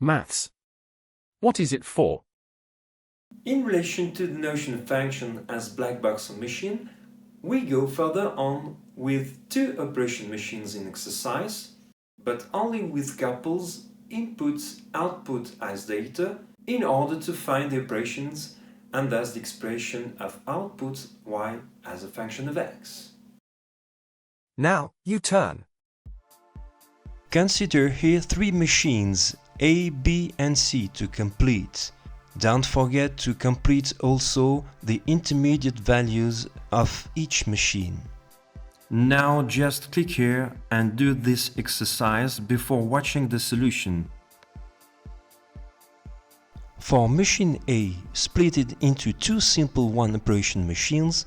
Maths. What is it for? In relation to the notion of function as black box on machine, we go further on with two operation machines in exercise, but only with couples input-output as data in order to find the operations and thus the expression of output y as a function of x. Now you turn. Consider here three machines A, B and C to complete. Don't forget to complete also the intermediate values of each machine. Now just click here and do this exercise before watching the solution. For machine A, split it into two simple one-operation machines,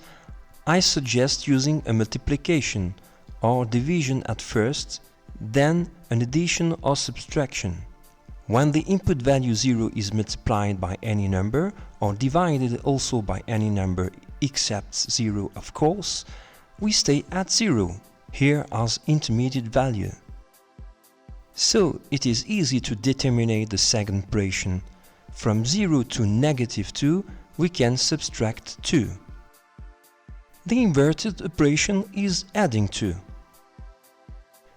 I suggest using a multiplication or division at first, then an addition or subtraction. When the input value 0 is multiplied by any number or divided also by any number except 0 of course, we stay at 0, here as intermediate value. So it is easy to determine the second operation. From 0 to -2 we can subtract 2. The inverted operation is adding 2.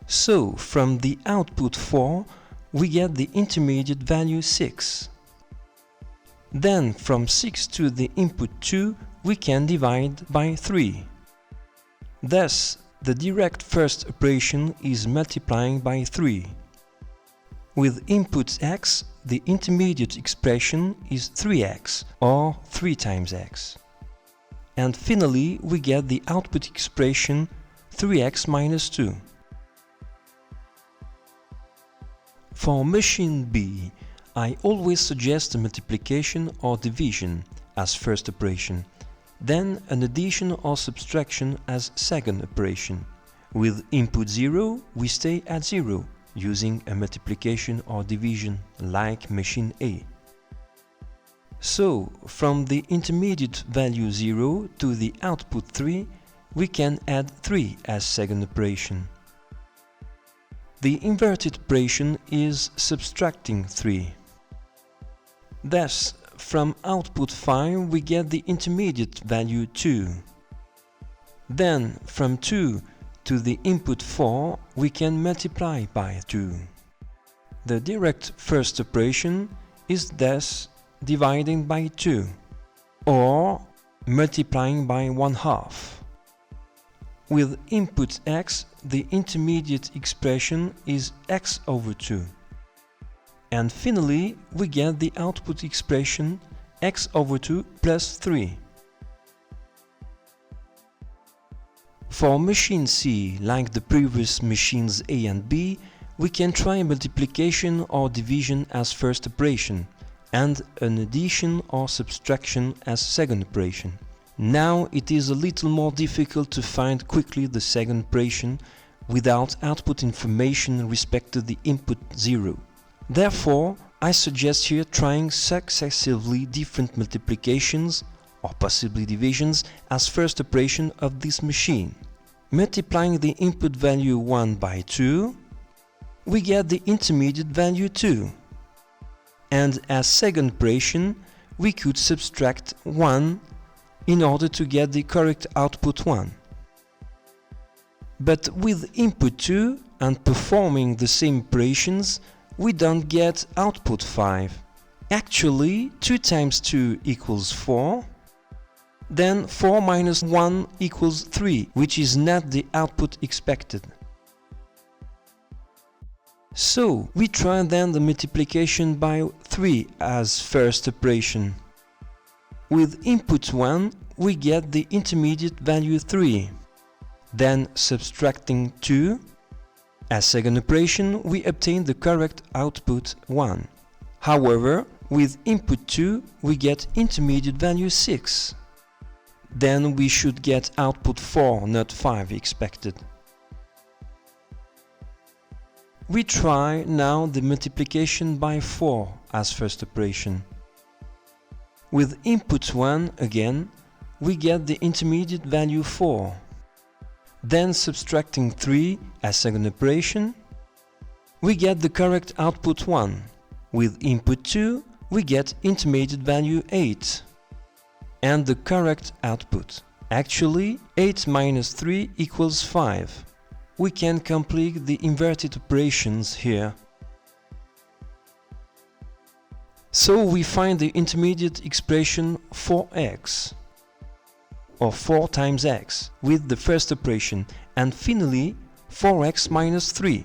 So, from the output 4, we get the intermediate value 6. Then, from 6 to the input 2, we can divide by 3. Thus, the direct first operation is multiplying by 3. With input x, the intermediate expression is 3x, or 3 times x. And finally, we get the output expression 3x minus 2. For machine B, I always suggest a multiplication or division as first operation, then an addition or subtraction as second operation. With input 0, we stay at 0, using a multiplication or division like machine A. So, from the intermediate value 0 to the output 3, we can add 3 as second operation. The inverted operation is subtracting 3. Thus, from output 5 we get the intermediate value 2. Then, from 2 to the input 4 we can multiply by 2. The direct first operation is thus dividing by 2, or multiplying by 1/2. With input x, the intermediate expression is x over 2. And finally, we get the output expression x over 2 plus 3. For machine C, like the previous machines A and B, we can try multiplication or division as first operation, and an addition or subtraction as second operation. Now it is a little more difficult to find quickly the second operation without output information respect to the input 0. Therefore, I suggest here trying successively different multiplications or possibly divisions as first operation of this machine. Multiplying the input value 1 by 2, we get the intermediate value 2. And as second operation, we could subtract 1 in order to get the correct output 1. But with input 2 and performing the same operations, we don't get output 5. Actually, 2 times 2 equals 4. Then 4 minus 1 equals 3, which is not the output expected. So, we try then the multiplication by 3 as first operation. With input 1, we get the intermediate value 3. Then, subtracting 2, as second operation, we obtain the correct output 1. However, with input 2, we get intermediate value 6. Then we should get output 4, not 5 expected. We try now the multiplication by 4 as first operation. With input 1 again, we get the intermediate value 4. Then subtracting 3 as second operation, we get the correct output 1. With input 2, we get intermediate value 8 and the correct output. Actually, 8 minus 3 equals 5. We can complete the inverted operations here. So we find the intermediate expression 4x, or 4 times x, with the first operation, and finally 4x minus 3.